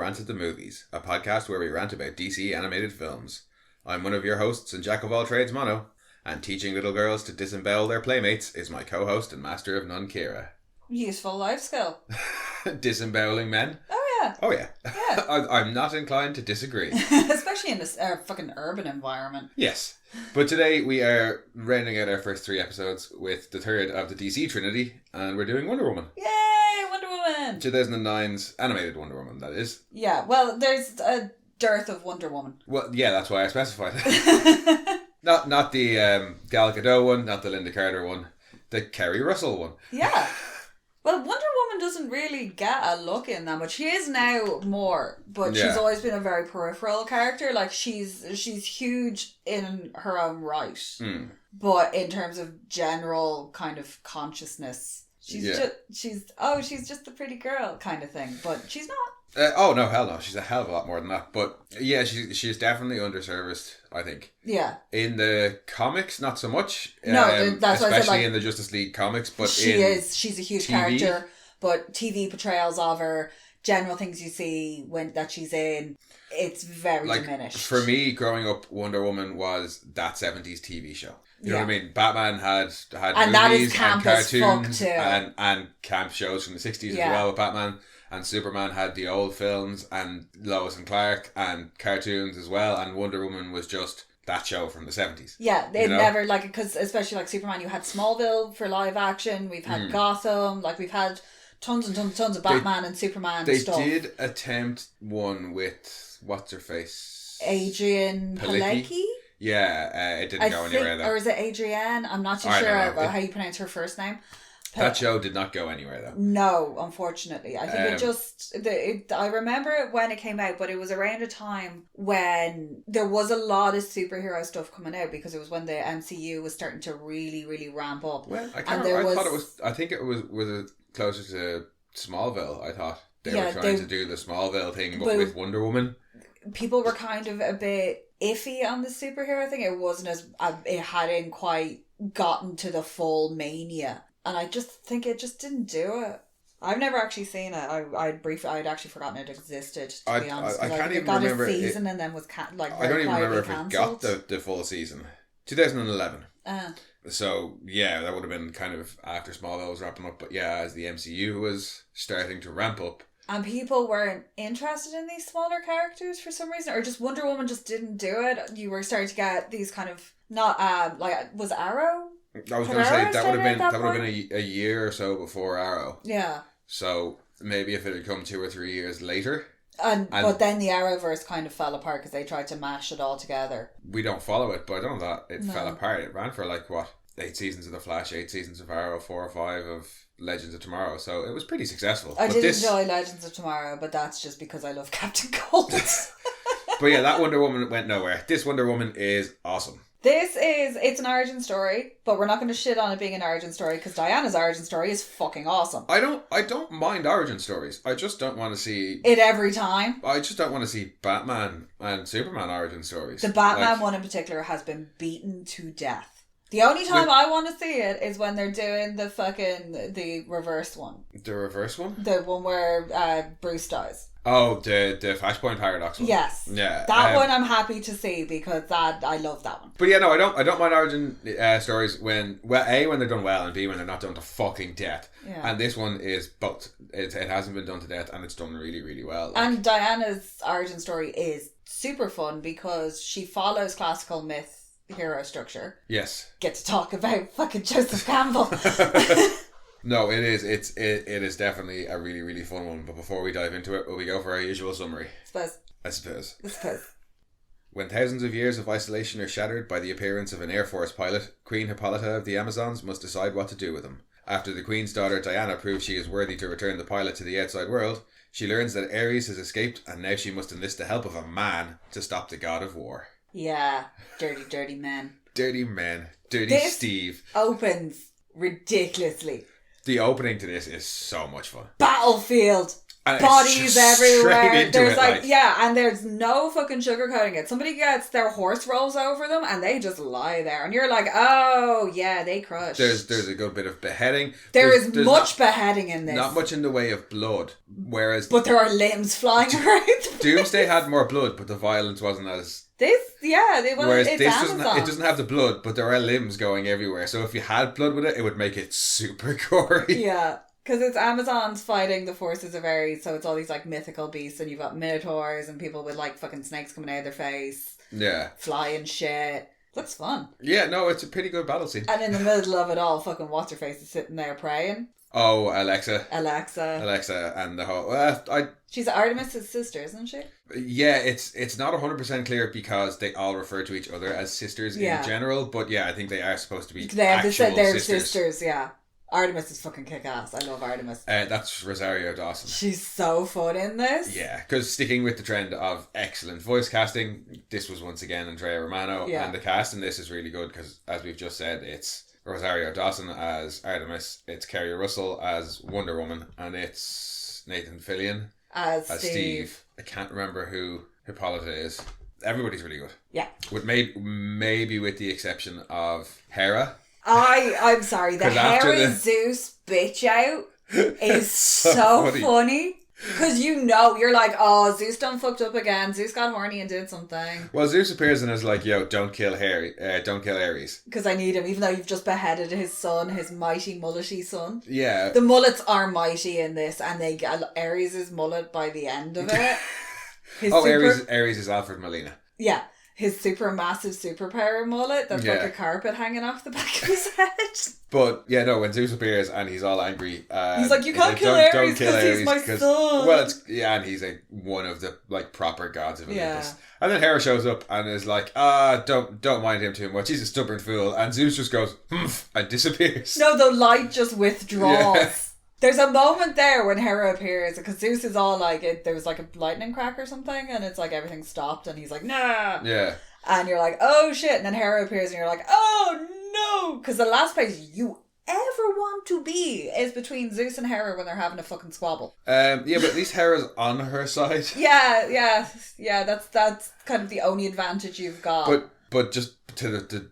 Rant at the Movies, a podcast where we rant about DC animated films. I'm one of your hosts and jack of all trades, Mono, and teaching little girls to disembowel their playmates is my co-host and master of none, Kira. Useful life skill. Disemboweling men? Oh yeah. Oh yeah. Yeah. I'm not inclined to disagree. Especially in this fucking urban environment. Yes. But today we are rounding out our first 3 episodes with the third of the DC Trinity, and we're doing Wonder Woman. Yay, Wonder Woman! 2009's animated Wonder Woman, that is. Yeah, well, there's a dearth of Wonder Woman. Well, yeah, that's why I specified it. Not the Gal Gadot one, not the Linda Carter one, the Kerry Russell one. Yeah. Well, Wonder Woman doesn't really get a look in that much. She is now more, but she's always been a very peripheral character. Like, she's huge in her own right. Mm. But in terms of general kind of consciousness, she's just the pretty girl kind of thing. But she's not. Oh, no, hell no. She's a hell of a lot more than that. But yeah, she's definitely underserviced, I think. Yeah. In the comics, not so much. No, that's why I said, especially in the Justice League comics. But she's a huge TV, character. But TV portrayals of her, general things you see that she's in, it's very diminished. For me, growing up, Wonder Woman was that 70s TV show. You know what I mean? Batman had and movies and cartoons too. and camp shows from the 60s as well with Batman. And Superman had the old films and Lois and Clark and cartoons as well. And Wonder Woman was just that show from the 70s. Yeah, it never, because especially like Superman, you had Smallville for live action. We've had Gotham. Like, we've had tons and tons of Batman and Superman stuff. They did attempt one with, what's her face? Adrian Palicki? Yeah, it didn't go anywhere though. Or is it Adrienne? I'm not too sure about how you pronounce her first name. That show did not go anywhere though. No, unfortunately. I think I remember it when it came out, but it was around a time when there was a lot of superhero stuff coming out, because it was when the MCU was starting to really, really ramp up. Well, I think it was closer to Smallville. I thought they were trying to do the Smallville thing, but with Wonder Woman. People were kind of a bit iffy on the superhero thing. It wasn't it hadn't quite gotten to the full mania. And I just think it just didn't do it. I've never actually seen it. I'd actually forgotten it existed, to be honest. I can't even remember a season and then was I don't even remember if it got the full season. 2011. So yeah, that would have been kind of after Smallville was wrapping up. But yeah, as the MCU was starting to ramp up. And people weren't interested in these smaller characters for some reason, or just Wonder Woman just didn't do it. You were starting to get these kind of was Arrow? I was going to say that would have been a year or so before Arrow. Yeah. So maybe if it had come 2 or 3 years later. But then the Arrowverse kind of fell apart because they tried to mash it all together. We don't follow it, but I don't know that it fell apart. It ran for 8 seasons of The Flash, 8 seasons of Arrow, 4 or 5 of Legends of Tomorrow. So it was pretty successful. I did enjoy Legends of Tomorrow, but that's just because I love Captain Cold. But yeah, that Wonder Woman went nowhere. This Wonder Woman is awesome. It's an origin story, but we're not going to shit on it being an origin story, because Diana's origin story is fucking awesome. I don't mind origin stories. I just don't want to see it every time. I just don't want to see Batman and Superman origin stories. The Batman one in particular has been beaten to death. The only time I want to see it is when they're doing the reverse one. The reverse one? The one where Bruce dies. Oh, the Flashpoint Paradox one. Yes. Yeah. That one I'm happy to see, because I love that one. But yeah, no, I don't mind origin stories when they're done well, and B, when they're not done to fucking death. Yeah. And this one is both. It hasn't been done to death, and it's done really, really well. And Diana's origin story is super fun because she follows classical myth hero structure. Yes. Get to talk about fucking Joseph Campbell. No, it is. It is definitely a really, really fun one. But before we dive into it, will we go for our usual summary? I suppose. When thousands of years of isolation are shattered by the appearance of an Air Force pilot, Queen Hippolyta of the Amazons must decide what to do with him. After the Queen's daughter Diana proves she is worthy to return the pilot to the outside world, she learns that Ares has escaped, and now she must enlist the help of a man to stop the god of war. Yeah, dirty men. Dirty men. Dirty Steve. Opens ridiculously. The opening to this is so much fun. Battlefield. And bodies everywhere. There's like, and there's no fucking sugarcoating it. Somebody gets their horse rolls over them and they just lie there, and you're like, oh yeah, they crushed. There's a good bit of beheading. There's much beheading in this. Not much in the way of blood, but there are limbs flying around. Doomsday had more blood, but the violence wasn't as. Whereas this doesn't have the blood, but there are limbs going everywhere. So if you had blood with it, it would make it super gory. Yeah. Because it's Amazons fighting the forces of Ares, so it's all these like mythical beasts, and you've got minotaurs and people with like fucking snakes coming out of their face. Yeah. Flying shit. Looks fun. Yeah, no, it's a pretty good battle scene. And in the middle of it all, fucking what's her face is sitting there praying. Oh, Alexa and the whole... She's Artemis' sister, isn't she? Yeah, it's not 100% clear because they all refer to each other as sisters in general, but yeah, I think they are supposed to be they're sisters, yeah. Artemis is fucking kick-ass. I love Artemis. That's Rosario Dawson. She's so fun in this. Yeah, because sticking with the trend of excellent voice casting, this was once again Andrea Romano, and the cast in this is really good because, as we've just said, it's Rosario Dawson as Artemis, it's Kerry Russell as Wonder Woman, and it's Nathan Fillion as Steve. I can't remember who Hippolyta is. Everybody's really good. Yeah. With maybe with the exception of Hera. I'm sorry, the Hera Zeus bitch out is so funny. Because you're like, oh, Zeus done fucked up again. Zeus got horny and did something. Well, Zeus appears and is like, yo, don't kill Ares. Because I need him, even though you've just beheaded his son, his mighty mullety son. Yeah. The mullets are mighty in this, and they get Ares' mullet by the end of it. Ares is Alfred Molina. Yeah. His super massive superpower mullet that's like a carpet hanging off the back of his head. But yeah, no, when Zeus appears and he's all angry, he's like, you can't kill Ares because he's my son. Well, and he's one of the like proper gods of Olympus. And then Hera shows up and is like, don't mind him too much. He's a stubborn fool. And Zeus just goes, and disappears. No, the light just withdraws. Yeah. There's a moment there when Hera appears because Zeus is all like, there was like a lightning crack or something, and it's like everything stopped, and he's like, nah. Yeah. And you're like, oh shit. And then Hera appears, and you're like, oh no. Because the last place you ever want to be is between Zeus and Hera when they're having a fucking squabble. Yeah, but at least Hera's on her side. Yeah. That's kind of the only advantage you've got. But just to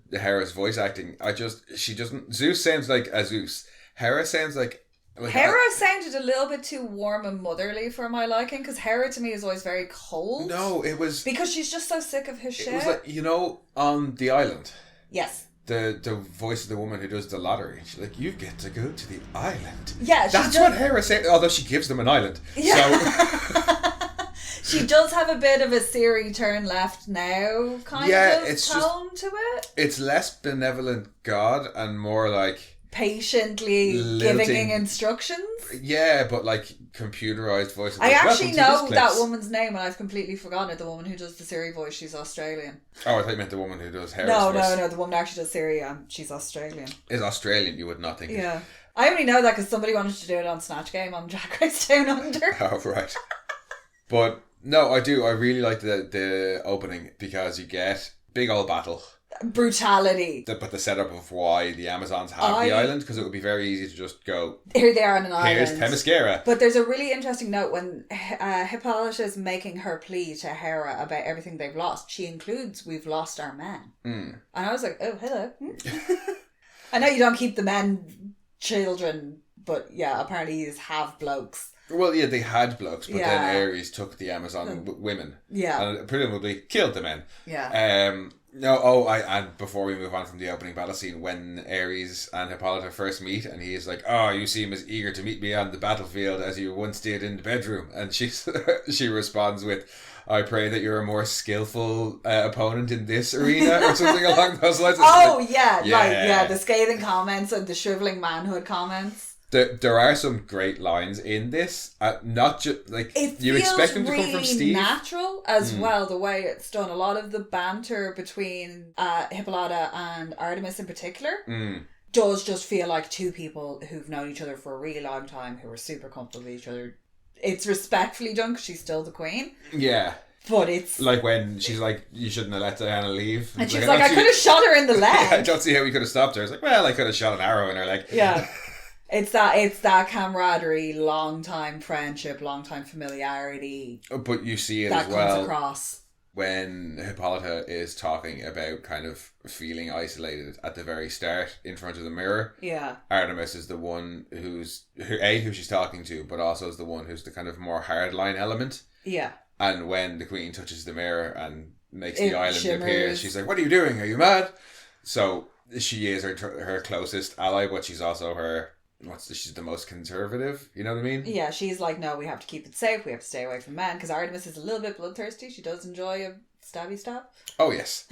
the Hera's voice acting, Zeus sounds like a Zeus. Hera sounds like Hera sounded a little bit too warm and motherly for my liking, because Hera to me is always very cold. No, it was... Because she's just so sick of his shit. It was like, on the island. Yes. The voice of the woman who does the lottery. She's like, you get to go to the island. Yeah, that's what Hera said, although she gives them an island. Yeah. So... She does have a bit of a Siri turn left now kind of tone to it. It's less benevolent God and more like... patiently giving instructions. Yeah, but like computerized voices. I actually know that woman's name and I've completely forgotten it. The woman who does the Siri voice, she's Australian. Oh, I thought you meant the woman who does Hera's voice. No. The woman who actually does Siri, she's Australian. Is Australian, you would not think. Yeah. I only know that because somebody wanted to do it on Snatch Game on Drag Race Down Under. Oh, right. But no, I do. I really like the opening because you get big old battle. Brutality. But the setup of why the Amazons have the island, because it would be very easy to just go, here they are on an island. Here's Themyscira. But there's a really interesting note when Hippolyta is making her plea to Hera about everything they've lost. She includes, we've lost our men. And I was like, oh, hello. I know you don't keep the men children, but yeah, apparently you have blokes. Well, yeah, they had blokes, but then Ares took the Amazon women. Yeah. And presumably killed the men. Yeah. And before we move on from the opening battle scene, when Ares and Hippolyta first meet, and he is like, oh, you seem as eager to meet me on the battlefield as you once did in the bedroom. And she responds with, I pray that you're a more skillful opponent in this arena, or something along those lines. The scathing comments and the shriveling manhood comments. There are some great lines in this. Not just like you expect them to come from Steve. Natural as well, the way it's done. A lot of the banter between Hippolyta and Artemis in particular does just feel like two people who've known each other for a really long time, who are super comfortable with each other. It's respectfully done because she's still the queen. Yeah. But it's... like when she's like, you shouldn't have let Diana leave. And she's like, I could have shot her in the leg. I don't see how we could have stopped her. It's like, well, I could have shot an arrow in her leg. Yeah. It's that camaraderie, long time friendship, long time familiarity. But you see it that as well comes across when Hippolyta is talking about kind of feeling isolated at the very start in front of the mirror. Yeah. Artemis is the one who she's talking to, but also is the one who's the kind of more hardline element. Yeah. And when the Queen touches the mirror and makes the island appear, she's like, "What are you doing? Are you mad?" So she is her closest ally, but she's also she's the most conservative, you know what I mean? Yeah, she's like, no, we have to keep it safe, we have to stay away from men, because Artemis is a little bit bloodthirsty. She does enjoy a stabby stab. Oh, yes.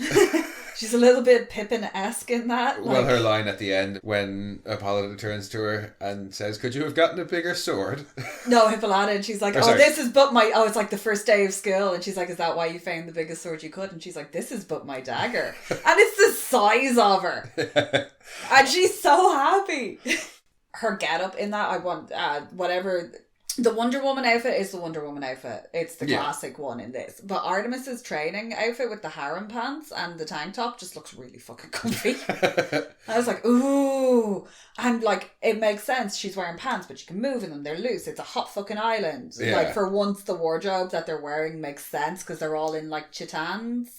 She's a little bit Pippin-esque in that. Well, her line at the end, when Hippolyta turns to her and says, "Could you have gotten a bigger sword?" No, Hippolyta, and she's like, this is but my... Oh, it's like the first day of school, and she's like, "Is that why you found the biggest sword you could?" And she's like, "This is but my dagger." And it's the size of her. And she's so happy. Her get-up in that, I want whatever. The Wonder Woman outfit is the Wonder Woman outfit. It's the classic one in this. But Artemis's training outfit with the harem pants and the tank top just looks really fucking comfy. I was like, ooh. And like, it makes sense. She's wearing pants, but she can move in them. They're loose. It's a hot fucking island. Yeah. Like, for once, the wardrobe that they're wearing makes sense because they're all in like chitans.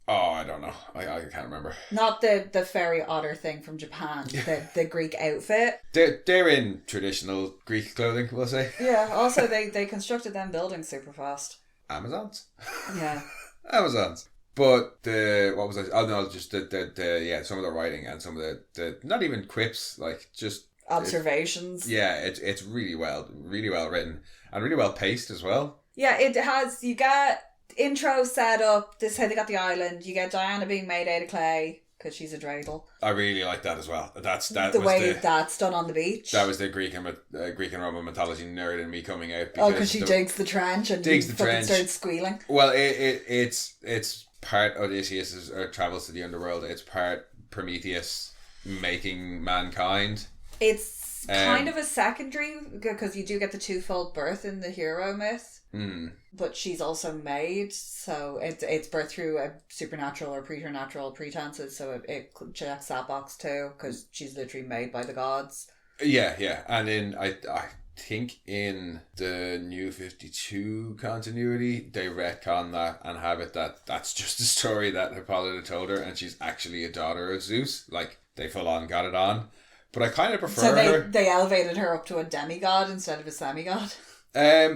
Oh, I don't know. I can't remember. Not the fairy otter thing from Japan. The Greek outfit. They're in traditional Greek clothing, we'll say. Yeah. Also, they constructed them buildings super fast. Amazons. Yeah. Amazons. But what was I? Oh no, just the some of the writing and some of the not even quips, like just observations. It's really well written and really well paced as well. Yeah, it has. You got intro set up. This is how they got the island. You get Diana being made out of clay because she's a dreidel. I really like that as well. That's that's done on the beach. That was the Greek and Roman mythology nerd in me coming out. Because she digs the trench and starts squealing. Well, it's part Odysseus travels to the underworld. It's part Prometheus making mankind. It's kind of a secondary because you do get the twofold birth in the hero myth. But she's also made, so it's birthed through a supernatural or preternatural pretenses, so it checks that box too, because she's literally made by the gods. Yeah, and I think in the New 52 continuity, they retcon that and have it that's just a story that Hippolyta told her, and she's actually a daughter of Zeus. Like, they full on got it on. But I kind of prefer her. So they elevated her up to a demigod instead of a semigod?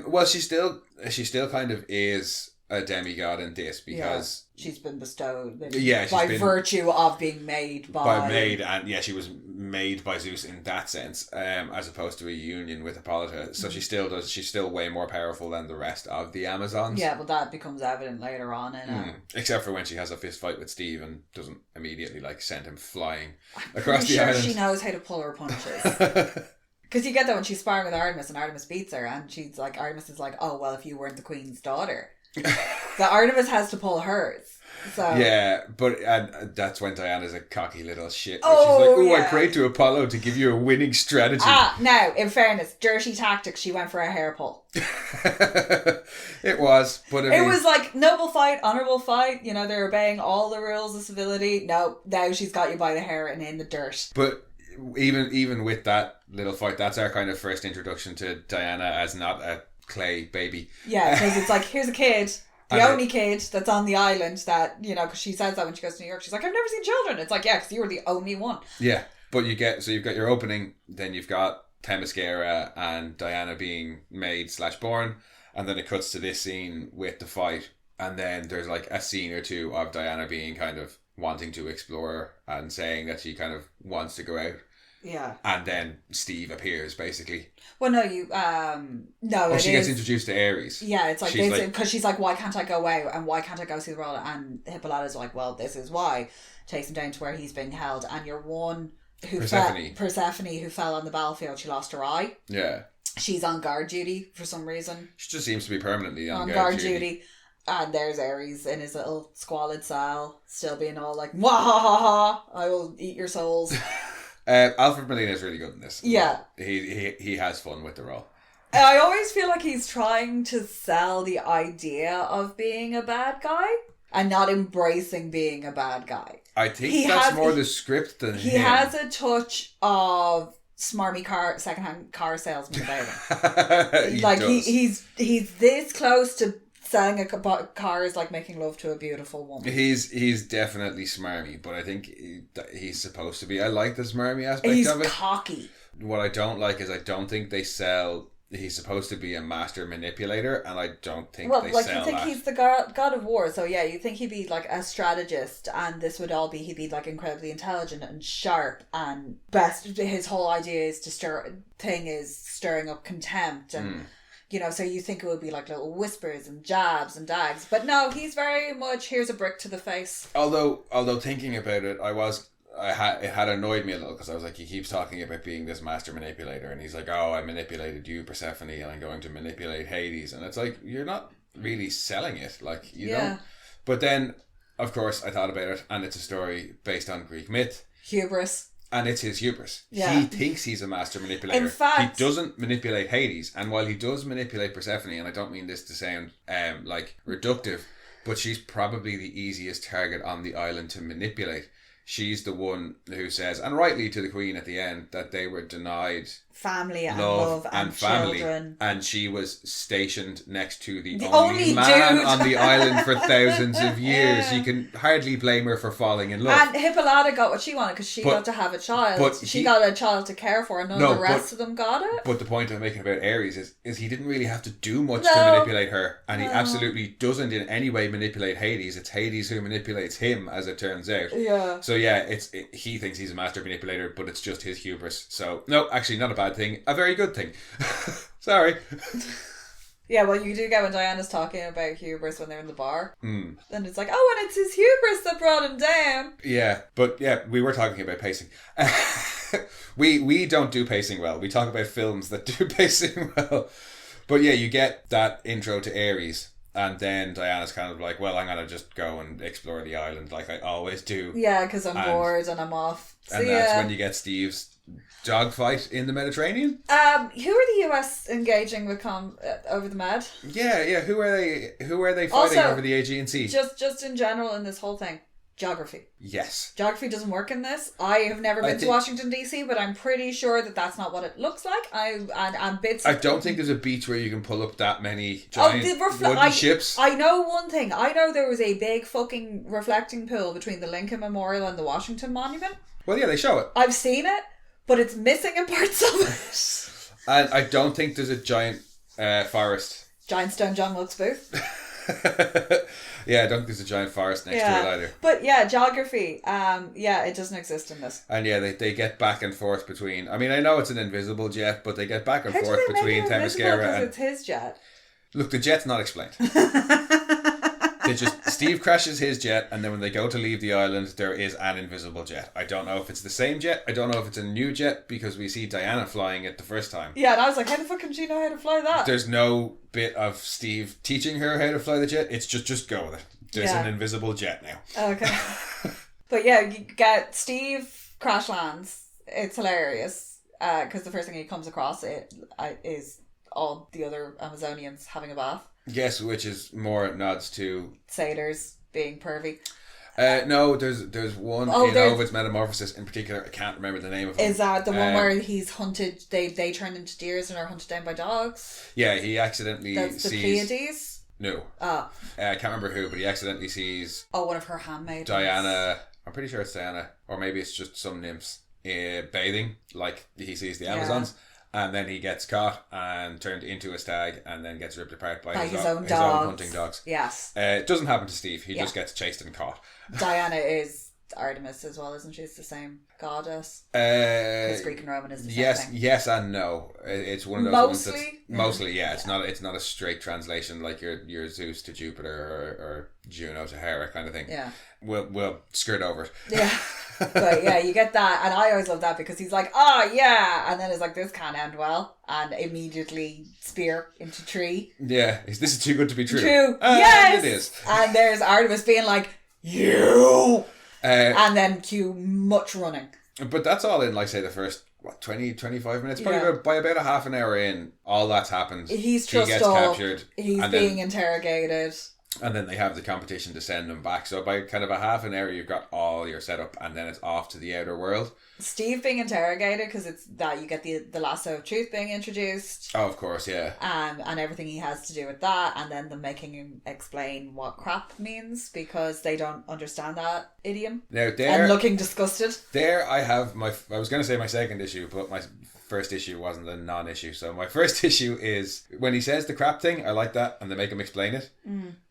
Well, she still kind of is a demigod in this because she's been bestowed by virtue of being made and she was made by Zeus in that sense, as opposed to a union with Hippolyta. So she's still way more powerful than the rest of the Amazons. Yeah, but that becomes evident later on except for when she has a fist fight with Steve and doesn't immediately send him flying across the island. She knows how to pull her punches. Because you get that when she's sparring with Artemis and Artemis beats her, and she's like, Artemis is like, "Oh, well, if you weren't the queen's daughter." So Artemis has to pull hers. So yeah, but that's when Diana's a cocky little shit. She's like, I prayed to Apollo to give you a winning strategy. Now, in fairness, dirty tactics, she went for a hair pull. It was, but it was like noble fight, honourable fight. You know, they're obeying all the rules of civility. No, now she's got you by the hair and in the dirt. But even with that little fight, that's our kind of first introduction to Diana as not a clay baby. Yeah, because it's like, here's a kid, the only kid that's on the island that, you know, because she says that when she goes to New York, she's like, "I've never seen children." It's like, yeah, because you were the only one. Yeah, but you've got your opening, then you've got Themyscira and Diana being made / born, and then it cuts to this scene with the fight, and then there's like a scene or two of Diana being kind of wanting to explore and saying that she kind of wants to go out. Yeah. And then Steve appears, basically. Well, no, she gets introduced to Ares. Yeah, it's like, because she's like, "Why can't I go out? And why can't I go see the world?" And Hippolyta's like, "Well, this is why." Takes him down to where he's being held. And you're one who Persephone, who fell on the battlefield, she lost her eye. Yeah. She's on guard duty for some reason. She just seems to be permanently on guard duty. And there's Ares in his little squalid cell, still being all like, "Mwahaha, I will eat your souls." Alfred Molina is really good in this. Yeah. He has fun with the role. I always feel like he's trying to sell the idea of being a bad guy and not embracing being a bad guy. I think that's more the script than him. He has a touch of smarmy secondhand car salesman about him. He's this close to selling a car is like making love to a beautiful woman. He's definitely smarmy, but I think he's supposed to be. I like the smarmy aspect of it. He's cocky. What I don't like is I don't think they sell. He's supposed to be a master manipulator, and I don't think they sell that. You think he's the god of war, so yeah, you think he'd be like a strategist, and this would all be, he'd be like incredibly intelligent and sharp, and his whole idea is to stirring up contempt, and so you think it would be like little whispers and jabs and dags, but no, he's very much, here's a brick to the face. Although thinking about it, it had annoyed me a little, because I was like, he keeps talking about being this master manipulator, and he's like, oh, I manipulated you, Persephone, and I'm going to manipulate Hades, and it's like, you're not really selling it, like, you don't. But then, of course, I thought about it, and it's a story based on Greek myth. Hubris. And it's his hubris. Yeah. He thinks he's a master manipulator. In fact, he doesn't manipulate Hades, and while he does manipulate Persephone, and I don't mean this to sound like reductive, but she's probably the easiest target on the island to manipulate. She's the one who says, and rightly to the queen at the end, that they were denied family and love and family, children. And she was stationed next to the only man dude on the island for thousands of years. You can hardly blame her for falling in love. And Hippolyta got what she wanted, because she got to have a child. But she got a child to care for, and none of the rest of them got it. But the point I'm making about Ares is he didn't really have to do much to manipulate her, and he absolutely doesn't in any way manipulate Hades. It's Hades who manipulates him, as it turns out. Yeah. So yeah, he thinks he's a master manipulator, but it's just his hubris. So no, actually not a bad thing, a very good thing. Sorry. Yeah, well, you do get when Diana's talking about hubris when they're in the bar. And it's like, oh, and it's his hubris that brought him down. Yeah, but yeah, we were talking about pacing. We don't do pacing well. We talk about films that do pacing well. But yeah, you get that intro to Ares, and then Diana's kind of like, well, I'm going to just go and explore the island like I always do. Yeah, because I'm bored and I'm off. And that's when you get Steve's dogfight in the Mediterranean. Who are the US engaging with over the Med? Yeah. Who are they fighting over the Aegean Sea? Just in general in this whole thing. Geography. Yes. Geography doesn't work in this. I have never been to Washington DC, but I'm pretty sure that that's not what it looks like. I don't think there's a beach where you can pull up that many giant wooden ships. I know one thing. I know there was a big fucking reflecting pool between the Lincoln Memorial and the Washington Monument. Well, yeah, they show it. I've seen it, but it's missing in parts of it. And I don't think there's a giant forest. Giant stone John Wilkes Booth. Yeah, I don't think there's a giant forest next to it either. But yeah, geography, it doesn't exist in this. And yeah, they get back and forth between, I mean, I know it's an invisible jet, but they get back and forth between Themyscira and... it's his jet. Look, the jet's not explained. Steve crashes his jet, and then when they go to leave the island, there is an invisible jet. I don't know if it's the same jet. I don't know if it's a new jet, because we see Diana flying it the first time. Yeah, and I was like, how the fuck can she know how to fly that? There's no bit of Steve teaching her how to fly the jet. It's just go with it. There's an invisible jet now. Okay. But yeah, you get Steve crash lands. It's hilarious, because the first thing he comes across is all the other Amazonians having a bath. Yes, which is more nods to sailors being pervy. No, there's one in Ovid's Metamorphosis in particular. I can't remember the name of it. Is that the one where he's hunted? They turn into deers and are hunted down by dogs. Yeah, he accidentally sees the Pleiades. No. I can't remember who, but he accidentally sees. One of her handmaids. Diana. I'm pretty sure it's Diana, or maybe it's just some nymphs bathing. Like he sees the Amazons. Yeah. And then he gets caught and turned into a stag, and then gets ripped apart by his own hunting dogs. Yes. It doesn't happen to Steve. He just gets chased and caught. Diana is Artemis as well, isn't she? It's the same goddess. Because Greek and Roman is the same thing. Yes and no. It's one of those ones that's... Mostly, yeah. It's not a straight translation like your Zeus to Jupiter or Juno to Hera kind of thing. Yeah. We'll skirt over it. Yeah. But yeah, you get that, and I always love that because he's like, oh yeah, and then it's like, this can't end well, and immediately spear into tree. Yeah, this is too good to be true. Yes, it is. And there's Artemis being like, you, and then cue much running. But that's all in, like, say, the first 20-25 minutes, probably by about a half an hour in, all that's happened. He gets captured. He's being interrogated. And then they have the competition to send them back. So by kind of a half an hour, you've got all your setup, and then it's off to the outer world. Steve being interrogated, because it's that you get the lasso of truth being introduced. Oh, of course, yeah. And everything he has to do with that, and then them making him explain what crap means, because they don't understand that idiom. Now there, and looking disgusted. There I have I was going to say my second issue, but my first issue wasn't a non-issue. So my first issue is when he says the crap thing, I like that, and they make him explain it.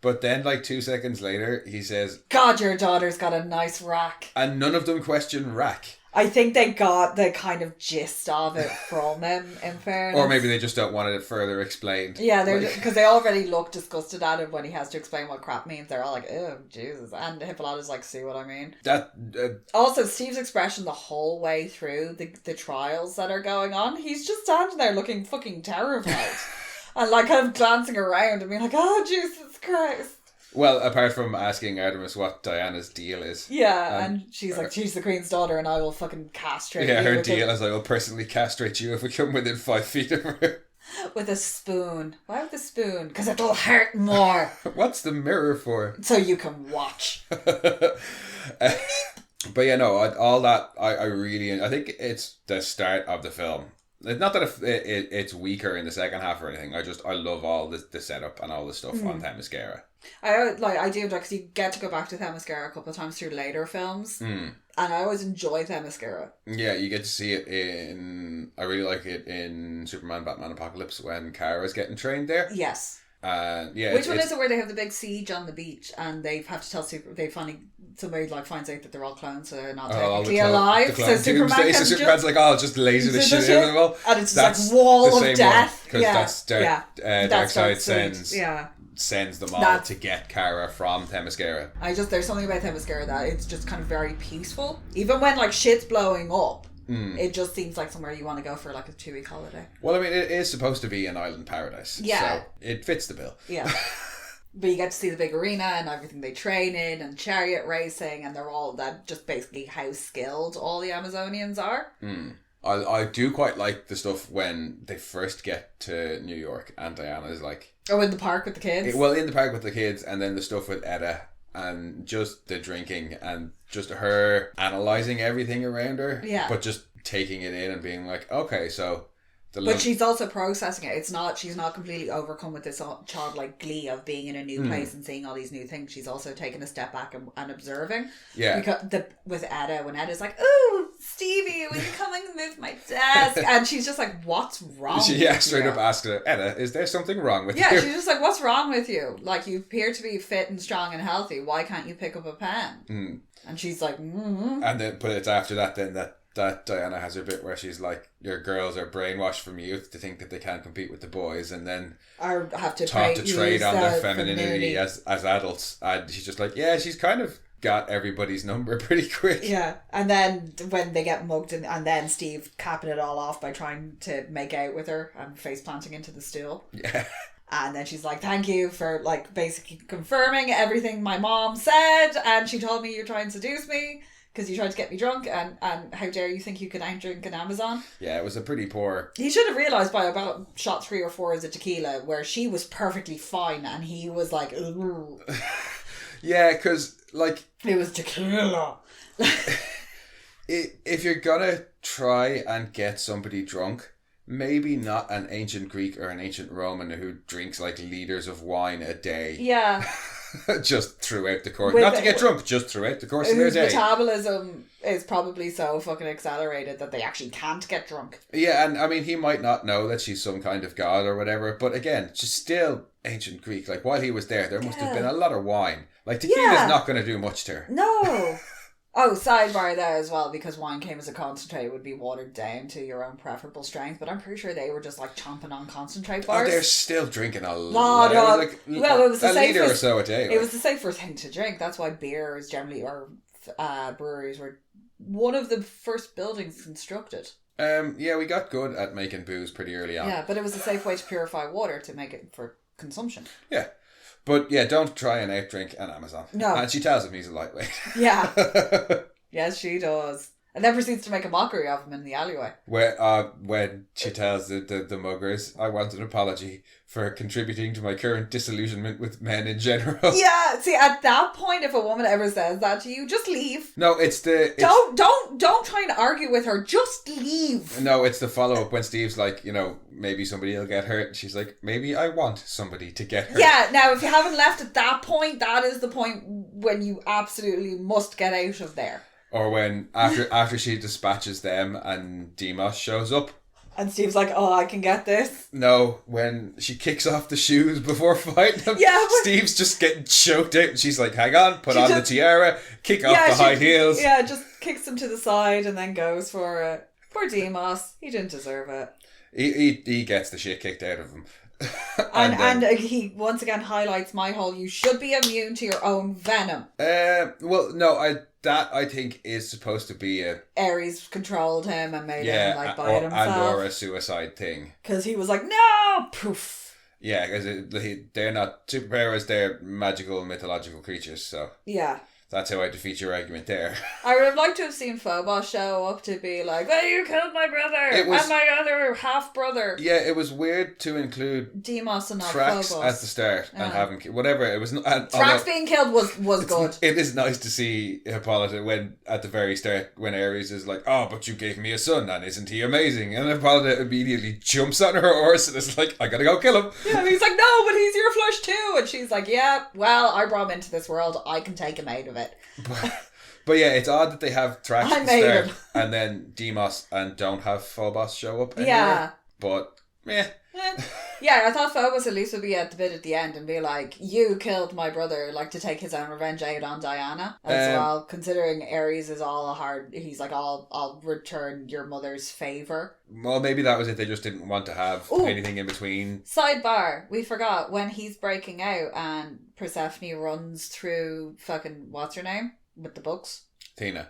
But then like 2 seconds later, he says, "God, your daughter's got a nice rack." And none of them question rack. I think they got the kind of gist of it from him, in fairness. Or maybe they just don't want it further explained. Yeah, because they already look disgusted at him when he has to explain what crap means. They're all like, "Oh, Jesus." And Hippolyta's is like, "See what I mean?" Also, Steve's expression the whole way through the trials that are going on, he's just standing there looking fucking terrified. And like kind of glancing around and being like, "Oh, Jesus Christ." Well, apart from asking Artemis what Diana's deal is. Yeah, and she's like, "She's the Queen's daughter and I will fucking castrate you." Yeah, her deal is, "I will personally castrate you if we come within 5 feet of her." With a spoon. Why with a spoon? Because it'll hurt more. What's the mirror for? So you can watch. But yeah, no, all that, I really, I think it's the start of the film. It's not that it's weaker in the second half or anything. I love all the setup and all the stuff on Themyscira. I do, because you get to go back to Themyscira a couple of times through later films, and I always enjoy Themyscira. Yeah, you get to see it I really like it in Superman, Batman, Apocalypse when Kara's getting trained there. Yes. Yeah. Which one is it where they have the big siege on the beach and they have to tell somebody like finds out that they're all clones, so they're not technically alive. So Superman's like, "Oh, I'll just laser this shit in them all." And it's just like wall of death. Because Darkseid sends them all to get Kara from Themyscira. There's something about Themyscira that it's just kind of very peaceful. Even when like shit's blowing up, it just seems like somewhere you want to go for like a 2-week holiday. Well, I mean, it is supposed to be an island paradise. Yeah. So it fits the bill. Yeah. But you get to see the big arena and everything they train in and chariot racing, and they're all that just basically how skilled all the Amazonians are. I do quite like the stuff when they first get to New York and Diana's like... Oh, in the park with the kids? In the park with the kids, and then the stuff with Edda and just the drinking and just her analysing everything around her. Yeah. But just taking it in and being like, okay, so... But she's also processing it. She's not completely overcome with this childlike glee of being in a new place and seeing all these new things. She's also taking a step back and observing. Yeah. Because with Edda, when Edda's like, "Ooh, Stevie, will you come and move my desk?" And she's just like, "What's wrong with you?" Straight up asked her, "Edda, is there something wrong with you?" Yeah, she's just like, "What's wrong with you? Like, you appear to be fit and strong and healthy. Why can't you pick up a pen?" And she's like, And then, but it's after that then that Diana has her bit where she's like, "Your girls are brainwashed from youth to think that they can't compete with the boys, and then have to taught to trade on their femininity as adults." And she's just like, yeah, she's kind of got everybody's number pretty quick. Yeah, and then when they get mugged, and then Steve capping it all off by trying to make out with her and face planting into the stool. Yeah. And then she's like, "Thank you for like basically confirming everything my mom said, and she told me you're trying to seduce me because you tried to get me drunk, and how dare you think you could out-drink an Amazon?" Yeah, it was a pretty poor... He should have realised by about shot 3 or 4 of the tequila where she was perfectly fine and he was like, "Ooh." Yeah, because like... It was tequila. If you're gonna try and get somebody drunk, maybe not an ancient Greek or an ancient Roman who drinks like liters of wine a day. Yeah. Just throughout the course. Not to get drunk, just throughout the course of their day. Metabolism is probably so fucking accelerated that they actually can't get drunk. Yeah, and I mean, he might not know that she's some kind of god or whatever, but again, she's still ancient Greek. Like, while he was there must have been a lot of wine. Like, tequila's not going to do much to her. No. Oh, sidebar there as well, because wine came as a concentrate, it would be watered down to your own preferable strength, but I'm pretty sure they were just like chomping on concentrate bars. Oh, they're still drinking a lot. It was a litre or so a day. It was the safer thing to drink. That's why beer is generally, or breweries were one of the first buildings constructed. Yeah, we got good at making booze pretty early on. Yeah, but it was a safe way to purify water to make it for consumption. Yeah. But yeah, don't try and outdrink an Amazon. No. And she tells him he's a lightweight. Yeah. Yes, she does. And then proceeds to make a mockery of him in the alleyway. When she tells the muggers, I want an apology for contributing to my current disillusionment with men in general. Yeah, see, at that point, if a woman ever says that to you, just leave. No, Don't try and argue with her. Just leave. No, it's the follow-up when Steve's like, maybe somebody will get hurt. And she's like, maybe I want somebody to get hurt. Yeah, now, if you haven't left at that point, that is the point when you absolutely must get out of there. Or when, after she dispatches them and Demos shows up. And Steve's like, oh, I can get this. No, when she kicks off the shoes before fighting them, Steve's just getting choked out. And she's like, hang on, put on the tiara, kick off the high heels. Yeah, just kicks him to the side and then goes for it. Poor Demos. He didn't deserve it. He gets the shit kicked out of him. and he once again highlights my whole, you should be immune to your own venom. Well, no, that I think is supposed to be a... Ares controlled him and made him bite himself. Or a suicide thing. Because he was like, no! Poof. Yeah, because they're not superpowers, they're magical mythological creatures, so... Yeah. That's how I defeat your argument there. I would have liked to have seen Phobos show up to be like, well, you killed my brother and my other half-brother. Yeah, it was weird to include Demos and not Thrax Phobos at the start and having... Whatever, it was... Thrax being killed was good. It is nice to see Hippolyta when, at the very start, when Ares is like, oh, but you gave me a son, and isn't he amazing? And Hippolyta immediately jumps on her horse and is like, I gotta go kill him. Yeah, and he's like, no, but he's your flesh too. And she's like, yeah, well, I brought him into this world. I can take him out of it. But yeah, it's odd that they have Thrax at the start and then Demos and don't have Phobos show up anywhere. Yeah. But, meh. Yeah, I thought Phobos at least would be at the bit at the end and be like, you killed my brother, like to take his own revenge out on Diana as well, considering Ares is all he's like, I'll return your mother's favour. Well, maybe that was it, they just didn't want to have anything in between. Sidebar, we forgot, when he's breaking out and Persephone runs through fucking, what's her name? With the books? Tina.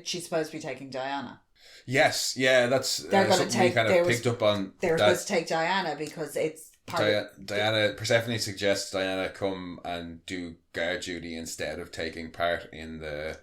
She's supposed to be taking Diana. Yes, yeah, that's something we kind of picked up on. They were supposed to take Diana because it's Diana. Persephone suggests Diana come and do guard duty instead of taking part in the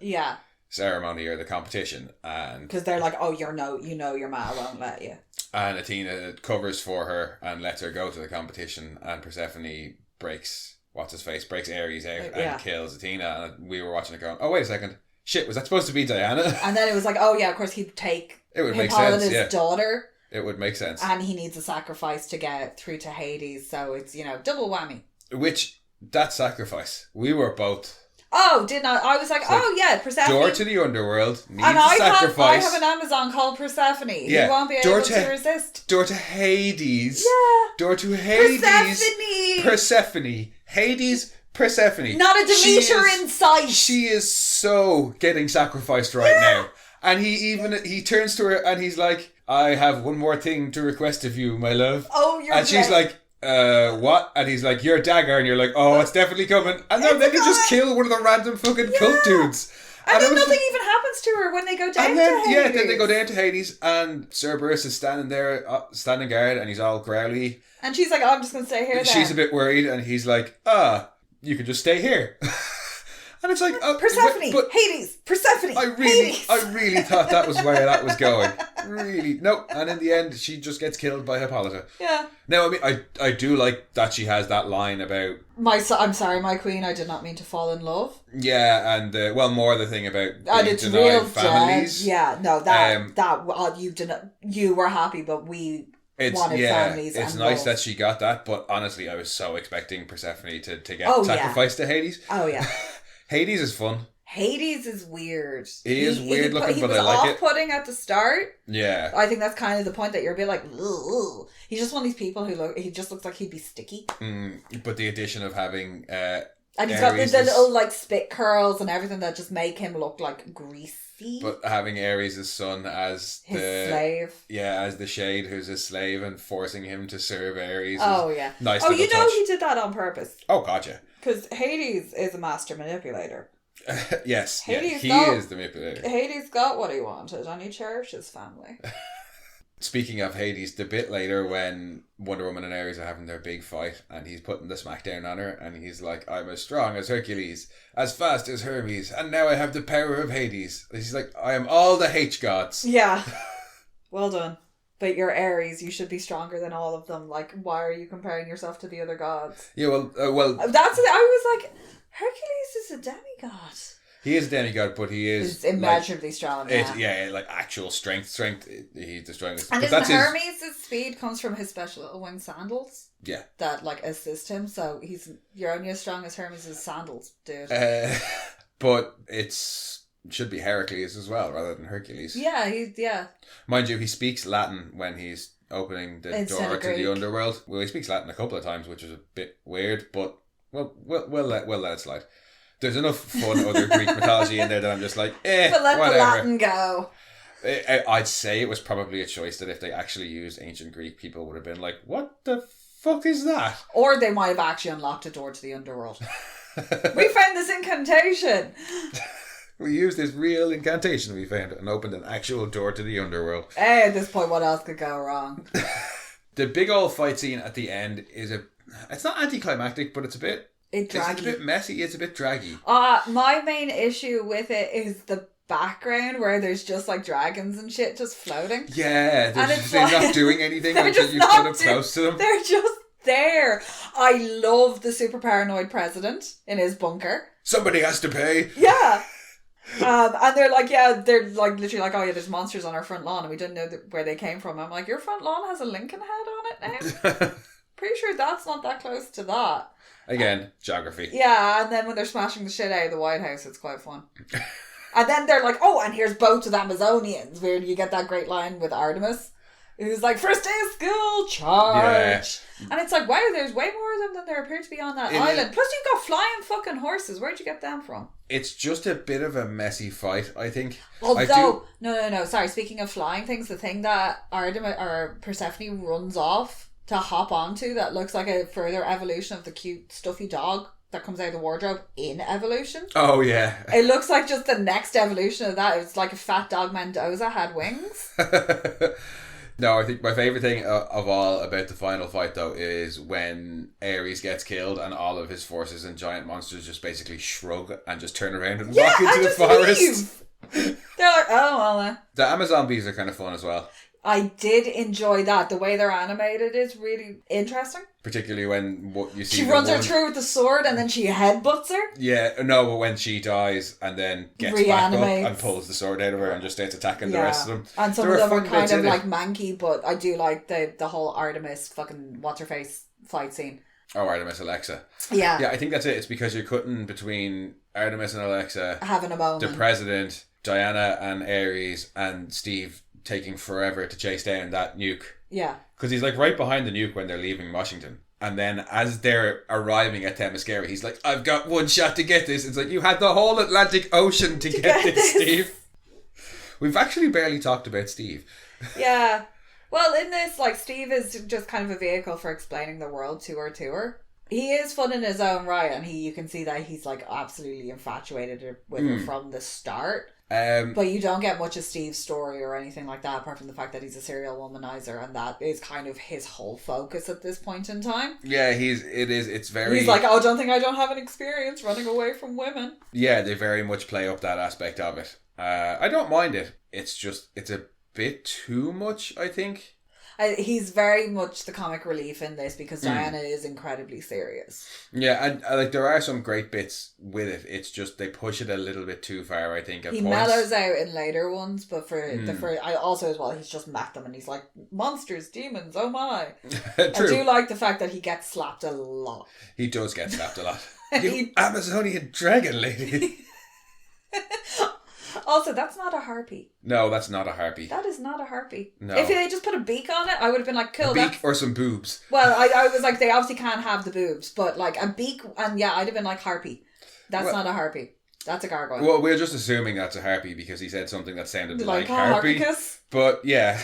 ceremony or the competition, and because they're like, oh, your ma won't let you. And Athena covers for her and lets her go to the competition, and Persephone breaks Ares out and kills Athena. And we were watching it going, oh wait a second. Shit, was that supposed to be Diana? And then it was like, oh yeah, of course he'd take Hippolyta's daughter. It would make sense. And he needs a sacrifice to get through to Hades, so it's, double whammy. That sacrifice, we were both... Oh, didn't I? I was like, oh yeah, Persephone. Door to the underworld, needs a sacrifice. I have an Amazon called Persephone. Yeah. You won't be able to resist. Door to Hades. Yeah. Door to Hades. Persephone. Hades... Persephone. Not a Demeter in sight. She is so getting sacrificed right now. And he turns to her and he's like, I have one more thing to request of you, my love. Oh, you're And she's like, what? And he's like, your dagger. And you're like, oh, it's definitely coming. And then they just kill one of the random fucking cult dudes. And then nothing even happens to her when they go down to Hades. Yeah, then they go down to Hades and Cerberus is standing there, standing guard, and he's all growly. And she's like, oh, I'm just going to stay here then. She's a bit worried and he's like, you can just stay here. And it's like... Persephone, Hades, Persephone, Hades. I really thought that was where that was going. Really. No. And in the end, she just gets killed by Hippolyta. Yeah. Now, I mean, I do like that she has that line about... I'm sorry, my queen, I did not mean to fall in love. Yeah, and, more the thing about and it's denied real families. Yeah, no, you were happy, but we... It's nice that she got that, but honestly, I was so expecting Persephone to get sacrificed to Hades. Oh, yeah. Hades is fun. Hades is weird. He is weird looking, but I like it. He was off-putting at the start. Yeah. I think that's kind of the point that you're a bit like, ugh. He's just one of these people he just looks like he'd be sticky. But the addition of having... and he's got the little spit curls and everything that just make him look like greasy. But having Ares' son as his slave. Yeah, as the shade who's his slave and forcing him to serve Ares. Oh, yeah. Nice touch. He did that on purpose. Oh, gotcha. Because Hades is a master manipulator. Yes, he is the manipulator. Hades got what he wanted and he cherished his family. Speaking of Hades, the bit later when Wonder Woman and Ares are having their big fight and he's putting the smackdown on her and he's like, I'm as strong as Hercules, as fast as Hermes, and now I have the power of Hades. And she's like, I am all the H gods. Yeah. Well done. But you're Ares, you should be stronger than all of them. Like, why are you comparing yourself to the other gods? Yeah, well... That's it. I was like, Hercules is a demigod. He is a demigod, but he is... He's immeasurably strong, yeah, like actual strength. He's the strongest. And isn't Hermes' speed comes from his special little winged sandals? Yeah. That, like, assist him. So you're only as strong as Hermes' sandals, dude. But should be Heracles as well, rather than Hercules. Yeah, Mind you, he speaks Latin when he's opening the door to the underworld. Well, he speaks Latin a couple of times, which is a bit weird, but we'll let it slide. There's enough fun other Greek mythology in there that I'm just like, but let whatever. The Latin go. I'd say it was probably a choice that if they actually used ancient Greek, people would have been like, what the fuck is that? Or they might have actually unlocked a door to the underworld. We found this incantation. We used this real incantation we found and opened an actual door to the underworld. Hey, at this point, what else could go wrong? The big old fight scene at the end is it's not anticlimactic, but it's a bit messy, it's a bit draggy. My main issue with it is the background where there's just like dragons and shit just floating. Yeah, they're not doing anything until you put up close to them. They're just there. I love the super paranoid president in his bunker. Somebody has to pay. Yeah. And they're like literally like, oh yeah, there's monsters on our front lawn and we didn't know where they came from. I'm like, your front lawn has a Lincoln head on it now? Pretty sure that's not that close to that. Again, geography. Yeah, and then when they're smashing the shit out of the White House, it's quite fun. And then they're like, oh, and here's boats of Amazonians, where you get that great line with Artemis, who's like, first day of school, charge. Yeah. And it's like, wow, there's way more of them than there appear to be on that island. Plus you've got flying fucking horses. Where'd you get them from? It's just a bit of a messy fight, I think. Although, no, sorry, speaking of flying things, the thing that Artemis or Persephone runs off to hop onto that looks like a further evolution of the cute stuffy dog that comes out of the wardrobe in Evolution. Oh yeah. It looks like just the next evolution of that. It's like a fat dog Mendoza had wings. No, I think my favourite thing of all about the final fight though is when Ares gets killed and all of his forces and giant monsters just basically shrug and just turn around and walk into the forest. Leave. They're like, oh well. The Amazon bees are kind of fun as well. I did enjoy that. The way they're animated is really interesting. Particularly when you see... She runs her through with the sword and then she headbutts her. Yeah, no, but when she dies and then gets back up and pulls the sword out of her and just starts attacking the rest of them. And some of them are kind of like manky, but I do like the whole Artemis fucking what's-her-face fight scene. Oh, Artemis Alexa. Yeah. Yeah, I think that's it. It's because you're cutting between Artemis and Alexa, having a moment, the president, Diana and Ares, and Steve taking forever to chase down that nuke. Yeah. Because he's like right behind the nuke when they're leaving Washington. And then as they're arriving at Themyscira, he's like, I've got one shot to get this. It's like, you had the whole Atlantic Ocean to get this, Steve. We've actually barely talked about Steve. Yeah. Well, in this, like, Steve is just kind of a vehicle for explaining the world to her. He is fun in his own right, and you can see that he's like absolutely infatuated with her from the start. But you don't get much of Steve's story or anything like that, apart from the fact that he's a serial womanizer, and that is kind of his whole focus at this point in time. Yeah, it's very... He's like, oh, don't think I don't have an experience running away from women. Yeah, they very much play up that aspect of it. I don't mind it. It's a bit too much, I think. He's very much the comic relief in this because Diana is incredibly serious. Yeah, and like there are some great bits with it. It's just they push it a little bit too far, I think. He mellows out in later ones, but I also as well, he's just met them and he's like, monsters, demons, oh my. I do like the fact that he gets slapped a lot. He does get slapped a lot. You Amazonian dragon lady. Also, that's not a harpy. No, that's not a harpy. That is not a harpy. No. If they just put a beak on it, I would have been like, cool. A beak or some boobs. Well, I was like, they obviously can't have the boobs, but like a beak, and yeah, I'd have been like, harpy. That's not a harpy. That's a gargoyle. Well, we're just assuming that's a harpy because he said something that sounded like harpy. Harpicus? But yeah.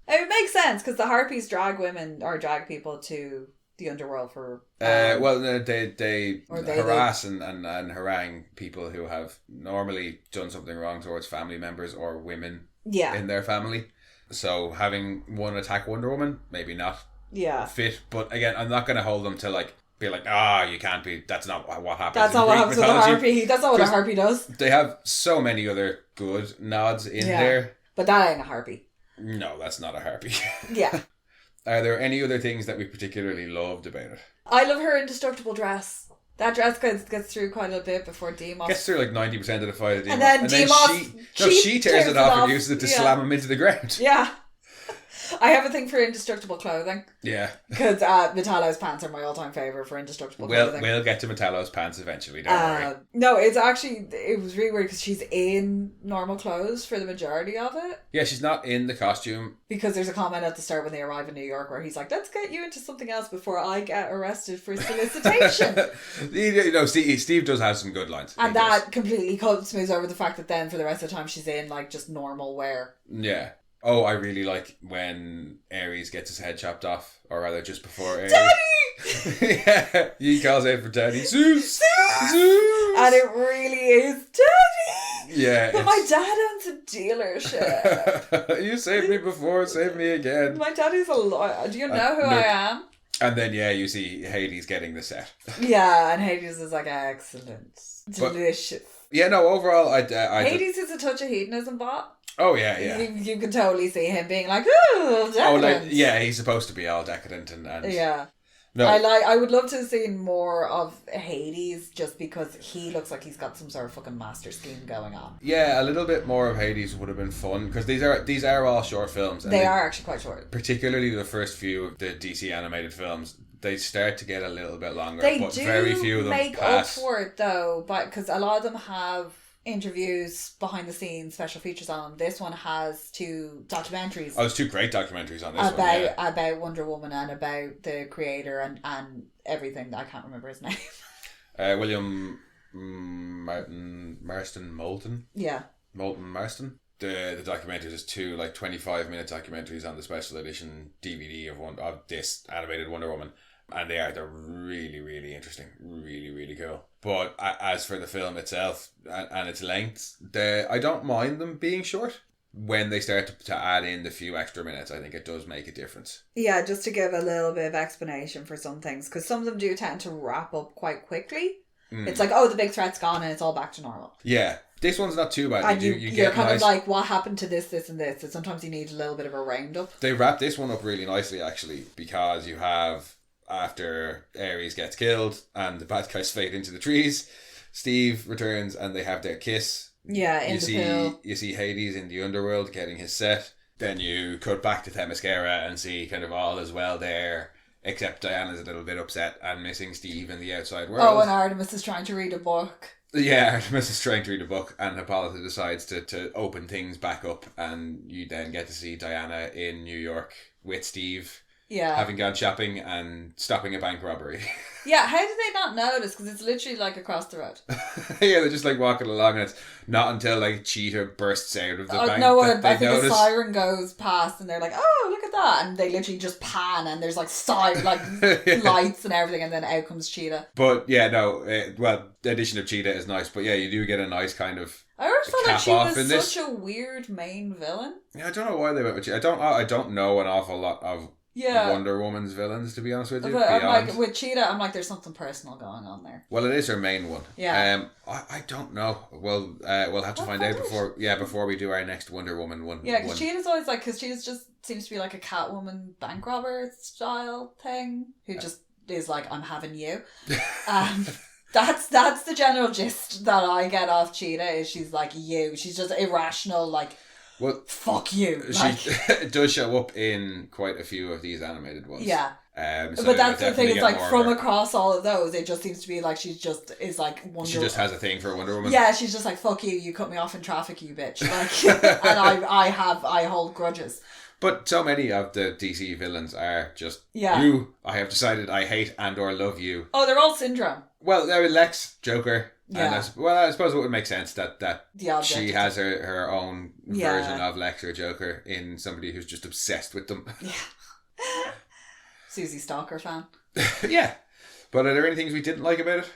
It makes sense because the harpies drag women or drag people to the underworld for... they harass and harangue people who have normally done something wrong towards family members or women in their family. So having one attack Wonder Woman, maybe not fit. But again, I'm not going to hold them to like be like, you can't be. That's not what happens. That's not what happens with a harpy. That's not what a harpy does. They have so many other good nods in there. But that ain't a harpy. No, that's not a harpy. Yeah. Are there any other things that we particularly loved about it? I love her indestructible dress. That dress gets through quite a bit before Deimos. Gets through like 90% of the fight of Deimos. And then she tears it off and uses it to slam him into the ground. Yeah. I have a thing for indestructible clothing. Yeah. Because Metallo's pants are my all-time favourite for indestructible clothing. We'll get to Metallo's pants eventually, don't worry. No, it was really weird because she's in normal clothes for the majority of it. Yeah, she's not in the costume. Because there's a comment at the start when they arrive in New York where he's like, let's get you into something else before I get arrested for solicitation. Steve does have some good lines. And that completely smooths over the fact that then for the rest of the time she's in like just normal wear. Yeah. Oh, I really like when Ares gets his head chopped off, or rather just before Ares. Daddy! Yeah, he calls out for Daddy. Zeus! And it really is Daddy! Yeah. But my dad owns a dealership. You saved me before, save me again. My daddy's a lawyer. Do you know who I am? And then, you see Hades getting the set. Yeah, and Hades is like, excellent. Delicious. Overall, Hades is a touch of hedonism bot. Oh, yeah. You can totally see him being like, ooh, decadent. He's supposed to be all decadent and yeah. No. I would love to have seen more of Hades just because he looks like he's got some sort of fucking master scheme going on. Yeah, a little bit more of Hades would have been fun because these are all short films. And they are actually quite short. Particularly the first few of the DC animated films. They start to get a little bit longer. They but do very few of them make pass. up for it though, because a lot of them have interviews, behind the scenes, special features on them. This one has 2 documentaries. Oh, there's 2 great documentaries on this one. About Wonder Woman and about the creator and everything. I can't remember his name. William Marston Moulton. Yeah. Moulton Marston. The documentaries is 2 like 25-minute documentaries on the special edition DVD of this animated Wonder Woman. And they're really, really interesting. Really, really cool. But as for the film itself and its length, I don't mind them being short. When they start to add in the few extra minutes, I think it does make a difference. Yeah, just to give a little bit of explanation for some things. Because some of them do tend to wrap up quite quickly. It's like, the big threat's gone and it's all back to normal. Yeah. This one's not too bad. And you're kind of like, what happened to this, and this? And sometimes you need a little bit of a roundup. They wrap this one up really nicely, actually, because you have... After Ares gets killed and the bad guys fade into the trees, Steve returns and they have their kiss. Yeah, in the pill. You see Hades in the underworld getting his set. Then you cut back to Themyscira and see kind of all is well there, except Diana's a little bit upset and missing Steve in the outside world. Oh, and Artemis is trying to read a book. Yeah, Artemis is trying to read a book and Hippolyta decides to open things back up, and you then get to see Diana in New York with Steve. Yeah. Having gone shopping and stopping a bank robbery. Yeah, how did they not notice? Because it's literally like across the road. Yeah, they're just like walking along and it's not until like Cheetah bursts out of the bank that they notice. A siren goes past and they're like, oh, look at that. And they literally just pan and there's like lights and everything, and then out comes Cheetah. But yeah, the addition of Cheetah is nice. But yeah, you do get a nice kind of... I always felt like she was such a weird main villain. Yeah, I don't know why they went with Cheetah. I don't know an awful lot of... Yeah. Wonder Woman's villains, to be honest with you. But I'm like, with Cheetah, I'm like, there's something personal going on there. Well, it is her main one. Yeah. I don't know. We'll have to find out before we do our next Wonder Woman one. Yeah, because Cheetah's always like, because Cheetah's just seems to be like a Catwoman bank robber style thing, who just is like, I'm having you. That's the general gist that I get off Cheetah, is she's like you. She's just irrational, like... Well, fuck you. She does show up in quite a few of these animated ones. Yeah. So but that's the thing, it's like from across all of those, it just seems to be like she's just is like Wonder Woman. She just has a thing for Wonder Woman. Yeah, she's just like, fuck you cut me off in traffic, you bitch. Like, and I hold grudges. But so many of the DC villains are just you. I have decided I hate and or love you. Oh, they're all Syndrome. Well, Lex, Joker. Yeah. And I suppose it would make sense that she has her own version of Lex or Joker in somebody who's just obsessed with them. Yeah. Susie Stalker fan. Yeah. But are there any things we didn't like about it?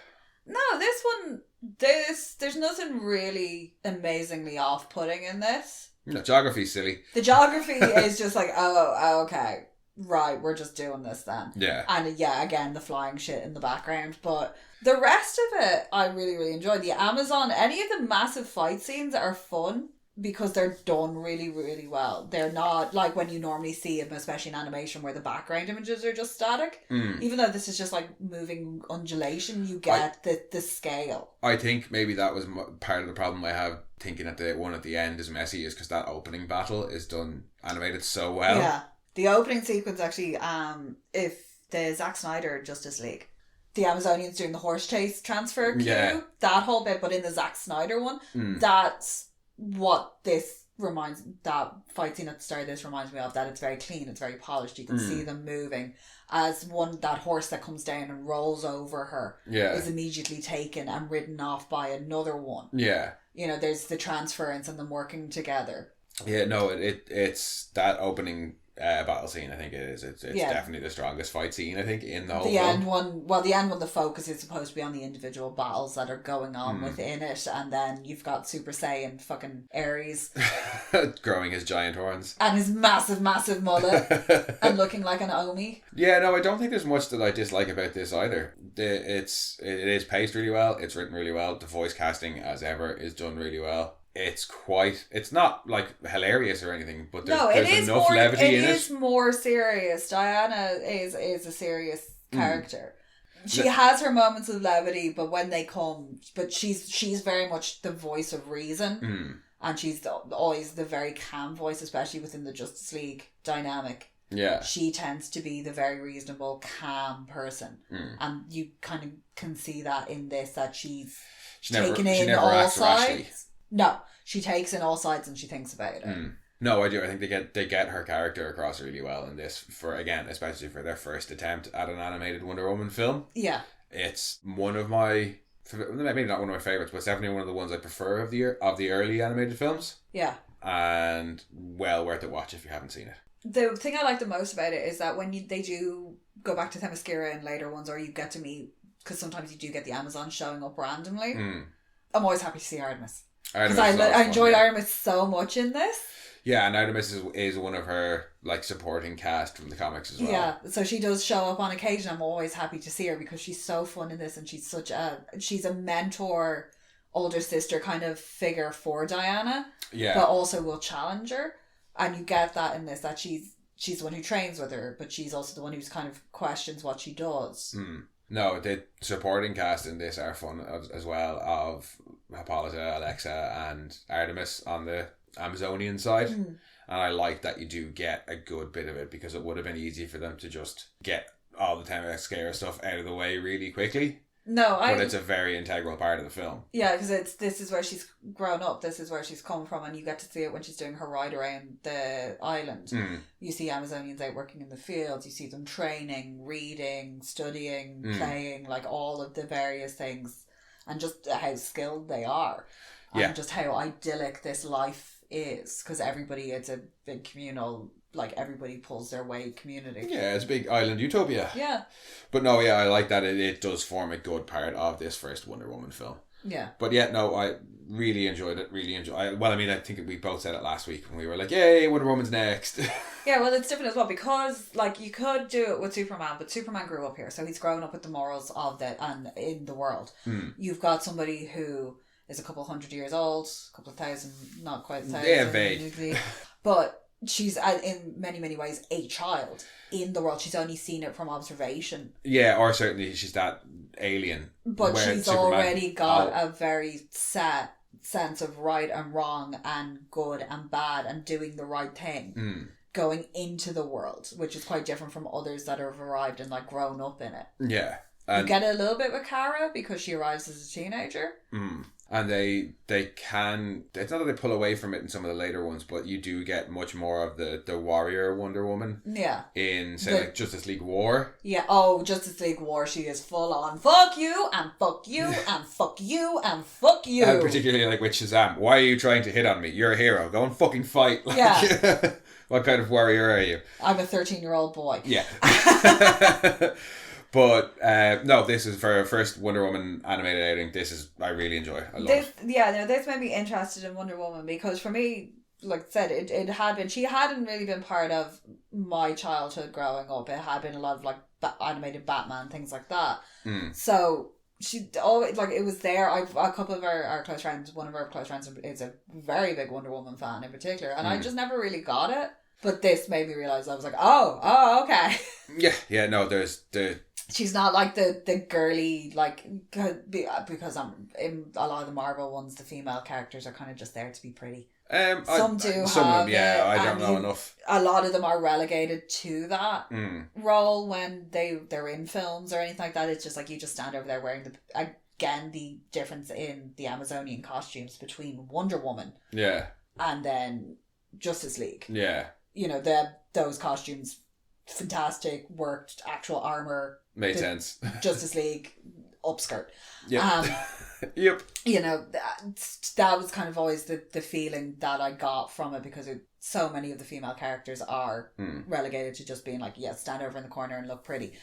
No, this one, there's nothing really amazingly off-putting in this. No, geography's silly. The geography is just like, oh, okay, right, we're just doing this then. Yeah. And yeah, again, the flying shit in the background. But the rest of it, I really, really enjoyed. The Amazon, any of the massive fight scenes are fun because they're done really, really well. They're not like when you normally see them, especially in animation, where the background images are just static. Even though this is just like moving undulation, you get the scale. I think maybe that was part of the problem I have thinking that the one at the end is messy, is because that opening battle is done animated so well. Yeah. The opening sequence actually, if the Zack Snyder Justice League, the Amazonians doing the horse chase transfer cue, that whole bit, but in the Zack Snyder one, that's what this reminds, that fight scene at the start of this reminds me of, that it's very clean, it's very polished, you can see them moving, as that horse that comes down and rolls over her is immediately taken and ridden off by another one. Yeah. You know, there's the transference and them working together. Yeah, no, it's that opening battle scene, I think it is. It's definitely the strongest fight scene, I think, in the whole film. The end one, the focus is supposed to be on the individual battles that are going on within it, and then you've got Super Saiyan fucking Ares growing his giant horns. And his massive, massive mullet and looking like an Omi. Yeah, no, I don't think there's much that I dislike about this either. It is paced really well, it's written really well, the voice casting, as ever, is done really well. It's not like hilarious or anything, but there's enough levity in it. It is more serious. Diana is a serious character. She has her moments of levity, but when they come, but she's very much the voice of reason, and she's always the very calm voice, especially within the Justice League dynamic. Yeah, she tends to be the very reasonable, calm person, and you kind of can see that in this, that she's taken in all sides. No, she takes in all sides and she thinks about it. No, I do. I think they get her character across really well in this, especially for their first attempt at an animated Wonder Woman film. Yeah. It's one of my, maybe not one of my favourites, but it's definitely one of the ones I prefer of the early animated films. Yeah. And well worth a watch if you haven't seen it. The thing I like the most about it is that when they do go back to Themyscira in later ones, or you get to meet, because sometimes you do get the Amazon showing up randomly, I'm always happy to see Artemis. Because I enjoyed Artemis so much in this. Yeah, and Artemis is one of her like supporting cast from the comics as well. Yeah, so she does show up on occasion. I'm always happy to see her because she's so fun in this, and she's a mentor, older sister kind of figure for Diana. Yeah, but also will challenge her, and you get that in this, that she's the one who trains with her, but she's also the one who's kind of questions what she does. No, the supporting cast in this are fun as well, of Hippolyta, Alexa and Artemis on the Amazonian side. And I like that you do get a good bit of it, because it would have been easy for them to just get all the Themyscira stuff out of the way really quickly. But it's a very integral part of the film. Yeah, because this is where she's grown up, this is where she's come from, and you get to see it when she's doing her ride around the island. You see Amazonians out working in the fields, you see them training, reading, studying, playing, like all of the various things, and just how skilled they are. And just how idyllic this life is, because it's a big communal, like everybody pulls their weight community. Yeah, it's a big island utopia. Yeah. But no, I like that it does form a good part of this first Wonder Woman film. Yeah. But yeah, no, I really enjoyed it. I think we both said it last week when we were like, yay, Wonder Woman's next. Yeah, well, it's different as well, because like you could do it with Superman, but Superman grew up here, so he's grown up with the morals of that and in the world. You've got somebody who is a couple hundred years old, a couple of thousand, not quite 1,000. Yeah, vague. But she's in many, many ways a child in the world. She's only seen it from observation. Yeah, or certainly she's that alien. But she's already got a very set sense of right and wrong and good and bad and doing the right thing. Going into the world, which is quite different from others that have arrived and like grown up in it. Yeah. You get it a little bit with Kara because she arrives as a teenager. And they can, it's not that they pull away from it in some of the later ones, but you do get much more of the warrior Wonder Woman. Yeah. In, say, like Justice League War. Yeah, Justice League War, she is full on fuck you, and fuck you, and fuck you, and fuck you. And particularly like with Shazam, why are you trying to hit on me? You're a hero, go and fucking fight. Like, yeah. What kind of warrior are you? I'm a 13-year-old boy. Yeah. But no, this is for our first Wonder Woman animated outing. I really enjoy. I love it. Yeah, no, this made me interested in Wonder Woman because for me, like I said, it had been, she hadn't really been part of my childhood growing up. It had been a lot of like animated Batman, things like that. So she always, like, it was there. I've a couple of our close friends, one of our close friends is a very big Wonder Woman fan in particular, and I just never really got it. But this made me realise, I was like, oh, okay. Yeah, no, there's the... She's not like the girly, like, because in a lot of the Marvel ones, the female characters are kind of just there to be pretty. Some of them, I don't know enough. A lot of them are relegated to that role when they're in films or anything like that. It's just like, you just stand over there wearing the difference in the Amazonian costumes between Wonder Woman. Yeah. And then Justice League. Yeah. You know, those costumes, fantastic, worked, actual armour. Made sense. Justice League, upskirt. Yep. Yep. You know, that was kind of always the feeling that I got from it, because so many of the female characters are relegated to just being like, yeah, stand over in the corner and look pretty.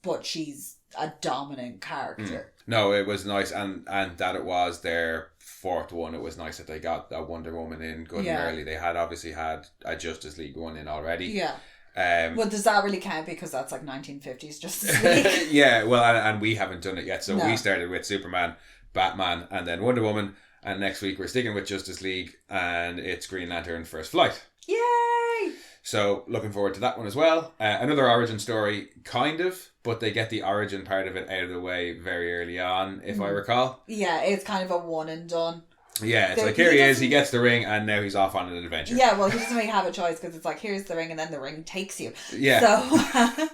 But she's a dominant character. No, it was nice, and that it was their fourth one. It was nice that they got a Wonder Woman in good and early. They had obviously had a Justice League one in already. Yeah. Well, does that really count, because that's like 1950s Justice League? Yeah, well, and we haven't done it yet. So we started with Superman, Batman, and then Wonder Woman. And next week we're sticking with Justice League, and it's Green Lantern First Flight. Yay! So looking forward to that one as well. Another origin story, kind of, but they get the origin part of it out of the way very early on, if I recall. Yeah, it's kind of a one and done. Yeah, it's like, here he is, he gets the ring, and now he's off on an adventure. Yeah, well, he doesn't really have a choice, because it's like, here's the ring, and then the ring takes you. Yeah. So...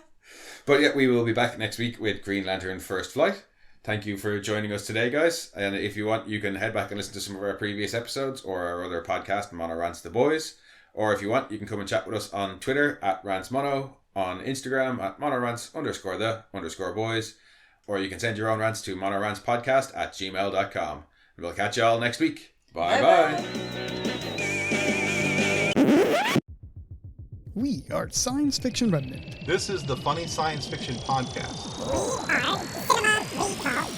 But yeah, we will be back next week with Green Lantern First Flight. Thank you for joining us today, guys. And if you want, you can head back and listen to some of our previous episodes or our other podcast, Mono Rants the Boys. Or if you want, you can come and chat with us on Twitter at RantsMono, on Instagram at monorants_the_boys, or you can send your own rants to monorantspodcast@gmail.com. And we'll catch you all next week. Bye-bye. We are Science Fiction Remnant. This is the Funny Science Fiction Podcast.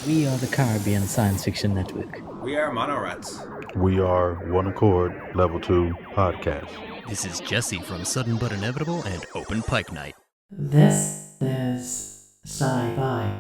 We are the Caribbean Science Fiction Network. We are Monorants. We are One Accord Level 2 Podcast. This is Jesse from Sudden But Inevitable and Open Pike Night. This is Sci-Fi.